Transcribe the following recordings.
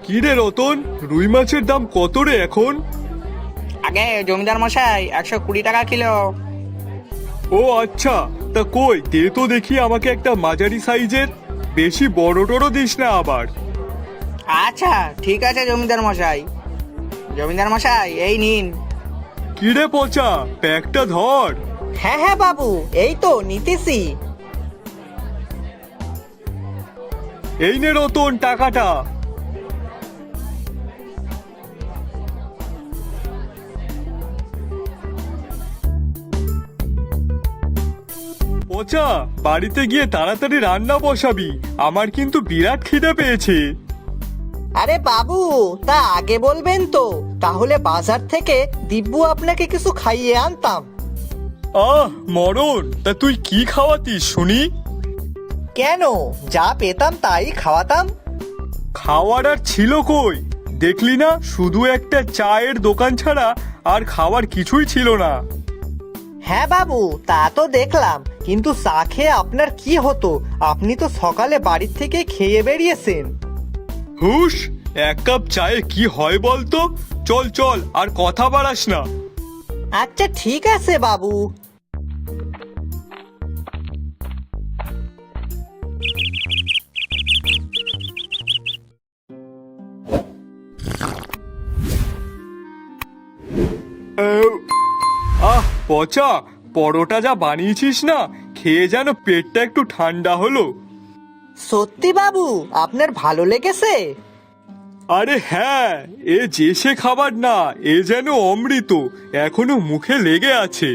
কি রে রতন, রুই মাছের দাম কত রে এখন? আগে জমিদার মশাই 120 টাকা কিলো। ও আচ্ছা, তা কই দে তো দেখি আমাকে একটা মাঝারি সাইজের, বেশি বড় টড় দিস না আবার। আচ্ছা ঠিক আছে জমিদার মশাই। জমিদার মশাই এই নিন। কি রে পচা, প্যাকটা ধর। হ্যাঁ হ্যাঁ বাবু, এই তো নিতেছি। এই নে রতন টাকাটা। পচা, বাড়িতে গিয়ে তাড়াতাড়ি রান্না বসাবি, আমার কিন্তু বিরাট খিদে পেয়েছে। আরে বাবু, তা আগে বলবেন তো, তাহলে বাজার থেকে দিব্যু আপনাকে কিছু খাইয়ে আনতাম। মরণ, তা তুই কি খাওয়াতিস শুনি? কেন, যা পেতাম তাই খাওয়াতাম। খাওয়ার আর ছিল কই? দেখলি না, শুধু একটা চায়ের দোকান ছাড়া আর খাওয়ার কিছুই ছিল না। হ্যাঁ বাবু, তা তো দেখলাম, কিন্তু চা খেয়ে আপনার কি হতো? আপনি তো সকালে বাড়ির থেকে খেয়ে বেরিয়েছেন। হুশ, এক কাপ চায়ে কি হয় বলতো? চল চল, আর কথা বাড়াস না। আচ্ছা ঠিক আছে বাবু। পচা, পরোটা যা বানিয়েছিস না, খেয়ে যেন পেটটা একটু ঠান্ডা হলো। সত্যি বাবু, আপনার ভালো লেগেছে? আরে হ্যাঁ, এ যে সে খাবার না, এ যেন অমৃত, এখনো মুখে লেগে আছে।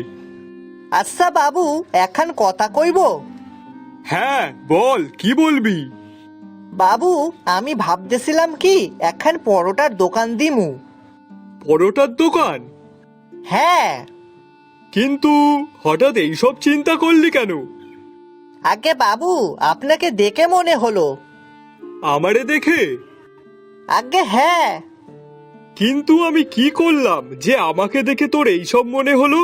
আচ্ছা বাবু, এখন কথা কইব। হ্যাঁ বল, কি বলবি? বাবু, আমি ভাবতেছিলাম কি এখন পরোটার দোকান দিমু। পরোটার দোকান? হ্যাঁ। কিন্তু হঠাৎ এইসব চিন্তা করলি কেন? আগে বাবু, আপনাকে দেখে মনে হলো। আমারে দেখে? আগে হ্যাঁ। কিন্তু আমি কি করলাম যে আমাকে দেখে তোর এইসব মনে হলো?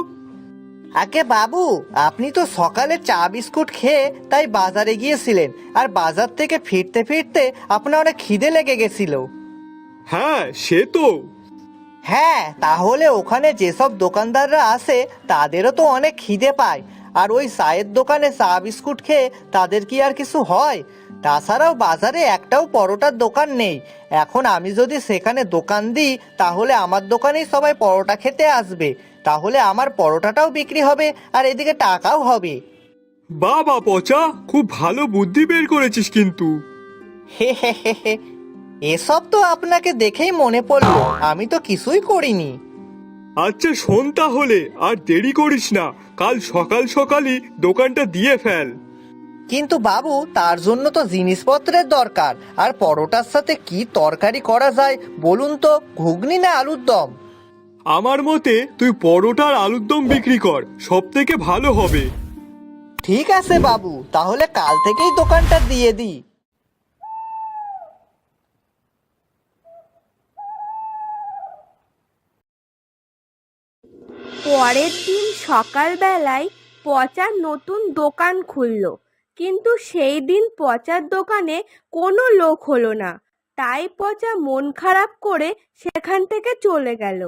আগে বাবু, আপনি তো সকালে চা বিস্কুট খেয়ে তাই বাজারে গিয়েছিলেন, আর বাজার থেকে ফিরতে ফিরতে আপনার অনেক খিদে লেগে গেছিল। হ্যাঁ সে তো। হ্যাঁ, তাহলে ওখানে যেসব দোকানদাররা আসে তাদেরও তো অনেক খিদে পায়, আর ওই চায়ের দোকানে চা বিস্কুট খেয়ে তাদের কি আর কিছু হয়? তাছাড়াও বাজারে একটাও পরোটার দোকান নেই। এখন আমি যদি সেখানে দোকান দিই, তাহলে আমার দোকানেই সবাই পরোটা খেতে আসবে, তাহলে আমার পরোটাটাও বিক্রি হবে আর এদিকে টাকাও হবে। বাবা পচা, খুব ভালো বুদ্ধি বের করেছিস কিন্তু। হে হে হে হে, এসব তো আপনাকে দেখেই মনে পড়লো, আমি তো কিছুই করিনি। আচ্ছা শোন তাহলে, আর দেরি করিস না, কাল সকাল সকালই দোকানটা দিয়ে ফেল। কিন্তু বাবু, তার জন্য তো জিনিসপত্রের দরকার, আর পরোটার সাথে কি তরকারি করা যায় বলুন তো, ঘুগনি না আলুর দম? আমার মতে তুই পরোটা আর আলুর দম বিক্রি কর, সব থেকে ভালো হবে। ঠিক আছে বাবু, তাহলে কাল থেকেই দোকানটা দিয়ে দিই। পরের দিন সকালবেলায় পচার নতুন দোকান খুলল, কিন্তু সেই দিন পচার দোকানে কোনো লোক হলো না। তাই পচা মন খারাপ করে সেখান থেকে চলে গেল।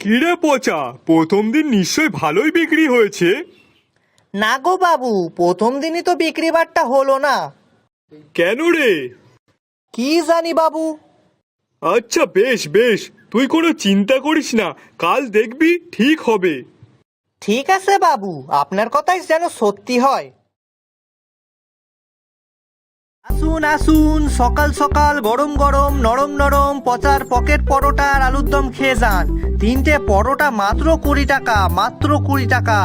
কিরে পচা, প্রথম দিন নিশ্চয় ভালোই বিক্রি হয়েছে? না গো বাবু, প্রথম দিনই তো বিক্রি বাট্টা হলো না। কেন রে? কি জানি বাবু। আচ্ছা বেশ বেশ, তুই কোনো চিন্তা করিস না, কাল দেখবি ঠিক হবে। ঠিক আছে বাবু, আপনার কথাই যেন সত্যি হয়। আসুন আসুন, সকাল সকাল গরম গরম নরম নরম পচার পকেট পরোটা আর আলুর দম খেয়ে যান। 3টে পরোটা মাত্র 20 টাকা, মাত্র 20 টাকা।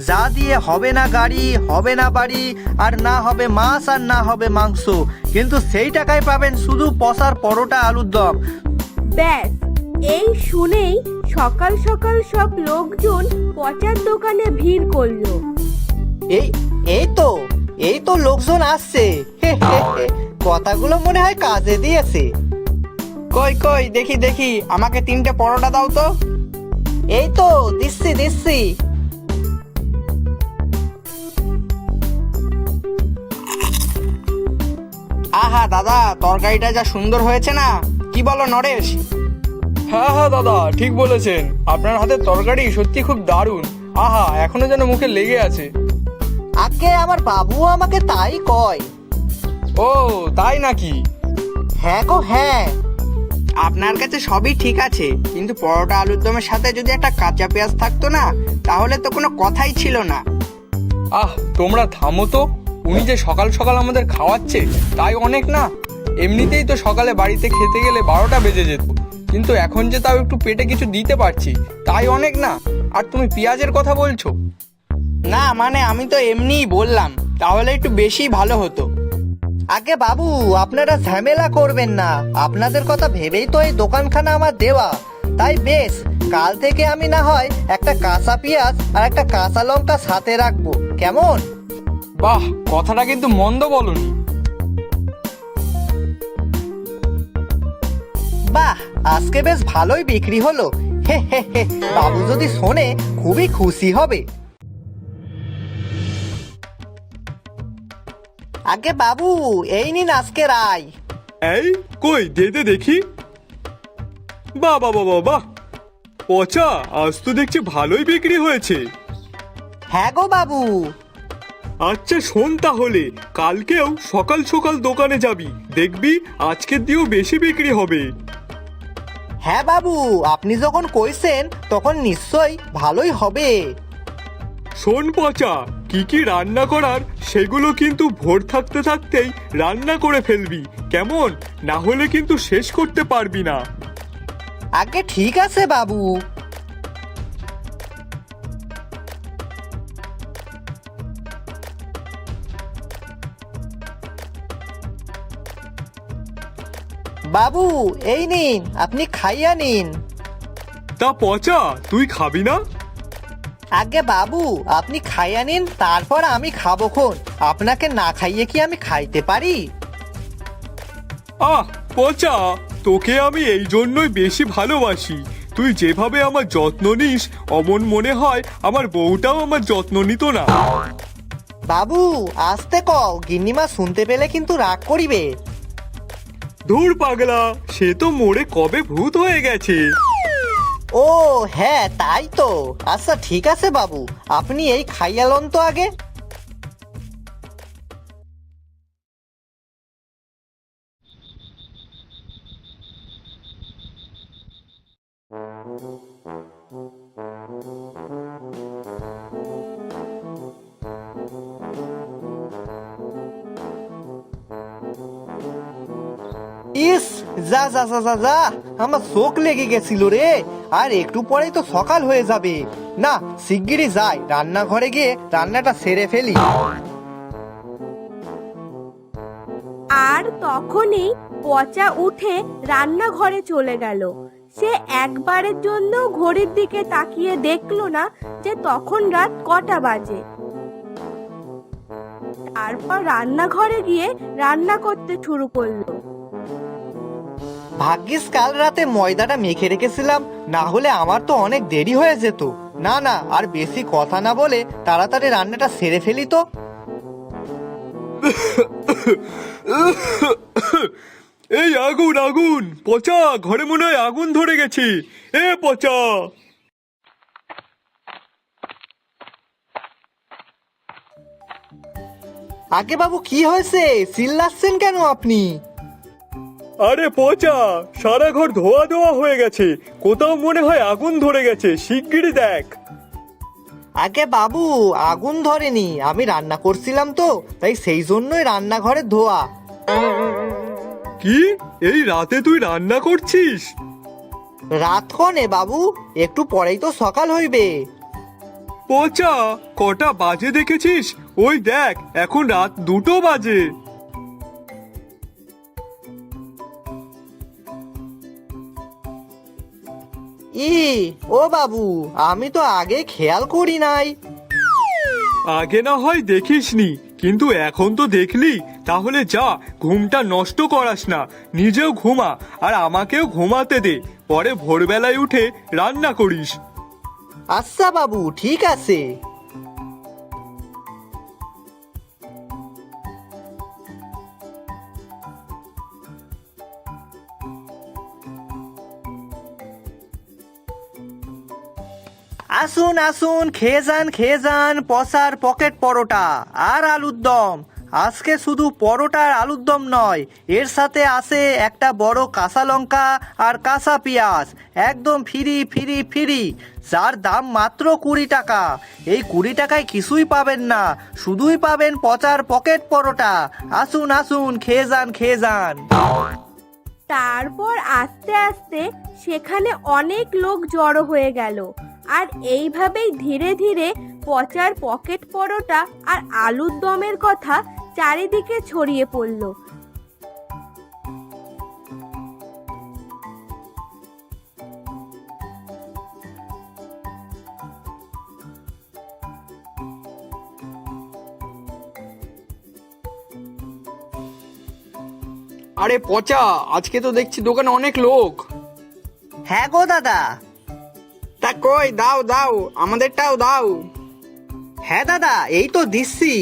যা দিয়ে হবে না গাড়ি, হবে না বাড়ি, আর না হবে মাছ আর না হবে মাংস, কিন্তু সেই টাকায় পাবেন শুধু পচার পরোটা আলুর দম। ব্যাস, এই শুনেই সকাল সকাল সব লোকজন পচার দোকানে ভিড় করলো। এই এই তো লোকজন আসছে। হে হে হে, কথাগুলো মনে হয় কাজে দিয়েছে। কই কই দেখি দেখি, আমাকে 3টে পরোটা দাও তো। এই তো দিচ্ছি দিচ্ছি। আহা দাদা, তরকারিটা যা সুন্দর হয়েছে না, কি বলো নরেশ? হ্যাঁ হ্যাঁ দাদা, ঠিক বলেছেন। আপনার হাতের তরকারি সত্যি খুব দারুণ। আহা, এখনো যেন মুখে লেগে আছে। আগে আমার বাবুও আমাকে তাই কয়। ও তাই নাকি? হ্যাঁ গো হ্যাঁ। আপনার কাছে সবই ঠিক আছে, কিন্তু পরোটা আলুর দমের সাথে যদি একটা কাঁচা পেঁয়াজ থাকতো না, তাহলে তো কোনো কথাই ছিল না। আহ, তোমরা থামো তো। উনি যে সকাল সকাল আমাদের খাওয়াচ্ছে তাই অনেক না? এমনিতেই তো সকালে বাড়িতে খেতে গেলে 12টা বেজে যেত, কিন্তু এখন যে তাও একটু পেটে কিছু দিতে পারছি তাই অনেক না? আর তুমি পেঁয়াজের কথা বলছো? না মানে আমি তো এমনিই বললাম, তাহলে একটু বেশি ভালো হতো। আগে বাবু, আপনারা ঝামেলা করবেন না, আপনাদের কথা ভেবেই তো এই দোকানখানা আমার দেওয়া। তাই বেশ, কাল থেকে আমি না হয় একটা কাঁচা পেঁয়াজ আর একটা কাঁচা লঙ্কা সাথে রাখবো, কেমন? বাহ, কথাটা কিন্তু মন্দ বলনি। বাহ, আজকে বেশ ভালোই বিক্রি হলো। হে হে হে, বাবু যদি শোনে খুবই খুশি হবে। আগে বাবু, এই নিন আজকের আয়। এই কই দে দে দেখি। বাহ বাহ বাহ বাহ বাহ, পচা, আজ তো দেখছি ভালোই বিক্রি হয়েছে। হ্যাঁ গো বাবু। আচ্ছা শোন তাহলে, কালকেও সকাল সকাল দোকানে যাবি, দেখবি আজকের দিয়েও বেশি বিক্রি হবে। হ্যাঁ বাবু, আপনি যখন কইছেন তখন নিশ্চয়ই ভালোই হবে। শোন পচা, কি কি রান্না করার সেগুলো কিন্তু ভোর থাকতে থাকতেই রান্না করে ফেলবি, কেমন? না হলে কিন্তু শেষ করতে পারবি না। আগে ঠিক আছে বাবু। বাবু, এই নিন, আপনি খাইয়া নিন। তা পচা, তুই খাবি না? আগে বাবু, আপনি খাইয়া নিন, তারপর আমি খাবো খন। আপনাকে না খাইয়ে কি আমি খাইতে পারি? আহ পচা, তোকে আমি এই জন্যই বেশি ভালোবাসি। তুই যেভাবে আমার যত্ন নিস, অমন মনে হয় আমার বউটাও আমার যত্ন নিত না। বাবু, আসতে কও, গিন্নিমা শুনতে পেলে কিন্তু রাগ করিবে। ধুর পাগলা, সে তো মোড়ে কবে ভূত হয়ে গেছে। ও হ্যাঁ, তাই তো। আচ্ছা ঠিক আছে বাবু, আপনি এই খাইয়া লন তো আগে। ইস, যা যা যা যা যা, আমার চোখ লেগে গেছিল রে। আর একটু পরেই তো সকাল হয়ে যাবে। না, শিগগিরই যাই, রান্নাঘরে গিয়ে রান্নাটা সেরে ফেলি। আর তখনই পচা উঠে রান্নাঘরে চলে গেল। সে একবারের জন্য ঘড়ির দিকে তাকিয়ে দেখলো না যে তখন রাত কটা বাজে। তারপর রান্নাঘরে গিয়ে রান্না করতে শুরু করলো। ভাগ্যিস কাল রাতে ময়দাটা মেখে রেখেছিলাম, না হলে আমার তো অনেক দেরি হয়ে যেত। না না, আর বেশি কথা না বলে তাড়াতাড়ি রান্নাটা সেরে ফেলি তো। এই আগুন আগুন, পচা, ঘরে মনে হয় আগুন ধরে গেছে। এ পচা! আগে বাবু, কি হয়েছে? চিল্লাচ্ছেন কেন আপনি? আরে পচা, সারা ঘর ধোয়া ধোয়া হয়ে গেছে, কোথাও মনে হয় আগুন ধরে গেছে, শিগগিরই দেখ। আগে বাবু, আগুন ধরেনি, আমি রান্না করছিলাম তো, তাই সেই জন্যই রান্নাঘরে ধোয়া। কি, এই রাতে তুই রান্না করছিস? রাত কনে বাবু, একটু পরেই তো সকাল হইবে। পচা, কটা বাজে দেখেছিস? ওই দেখ, এখন রাত 2টো বাজে। ই, ও বাবু, আমি তো আগে খেয়াল করি নাই। আগে না হয় দেখিসনি, কিন্তু এখন তো দেখলি, তাহলে যা, ঘুমটা নষ্ট করাস না, নিজেও ঘুমা আর আমাকেও ঘুমাতে দে, পরে ভোরবেলায় উঠে রান্না করিস। আচ্ছা বাবু, ঠিক আছে। আসুন আসুন, খেয়ে যান পসার পকেট পরোটা আর আলুর দম। আজকে শুধু পরোটা আর আলুর দম নয়, এর সাথে আছে একটা বড় কাঁচা লঙ্কা আর কাঁচা পেঁয়াজ, একদম ফ্রি ফ্রি ফ্রি, যার দাম মাত্র 20 টাকা। এই 20 টাকায় কিছুই পাবেন না, শুধুই পাবেন পচার পকেট পরোটা। আসুন আসুন, খেয়ে যান। তারপর আস্তে আস্তে সেখানে অনেক লোক জড়ো হয়ে গেল, আর এইভাবেই ধীরে ধীরে পচার পকেট পরোটা আর আলুর দমের কথা চারিদিকে ছড়িয়ে পড়ল। আরে পচা, আজকে তো দেখছি দোকানে অনেক লোক। হ্যাঁ গো দাদা। তা কই, দাও দাও, আমাদেরটাও দাও। হ্যাঁ দাদা, এই তো দিচ্ছি।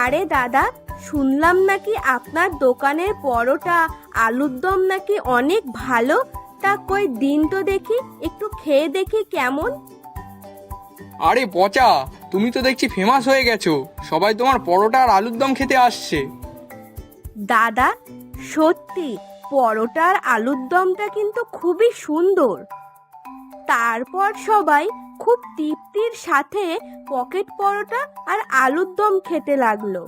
আরে দাদা, শুনলাম নাকি আপনার দোকানের পরোটা আলুর দম নাকি অনেক ভালো। তা কই দিন তো দেখি, একটু খেয়ে দেখি কেমন। আরে পচা, তুমি তো দেখছি ফেমাস হয়ে গেছো, সবাই তোমার পরোটা আর আলুর দম খেতে আসছে। দাদা, সত্যি পরোটা আর আলুর দমটা কিন্তু খুবই সুন্দর। তারপর সবাই খুব তৃপ্তির সাথে পকেট পরোটা আর আলুর দম খেতে লাগলো।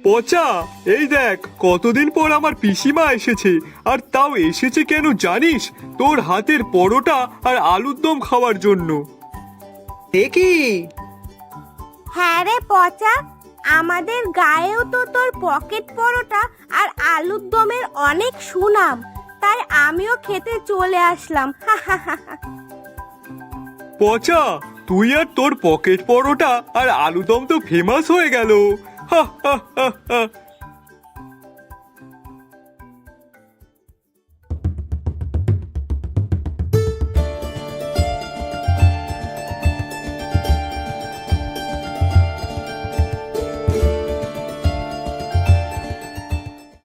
পচা, এই দেখ কতদিন পর আমার পিসিমা এসেছে, আর তাও এসেছে কেন জানিস? তোর হাতের পরোটা আর আলুর দম খাওয়ার জন্য। দেখি। হ্যাঁ রে পচা, আমাদের গায়েও তো তোর পকেট পরোটা আর আলুর দমের অনেক সুনাম, তাই আমিও খেতে চলে আসলাম। পচা, তুই আর তোর পকেট পরোটা আর আলু দম তো ফেমাস হয়ে গেল। হা হা হা হা।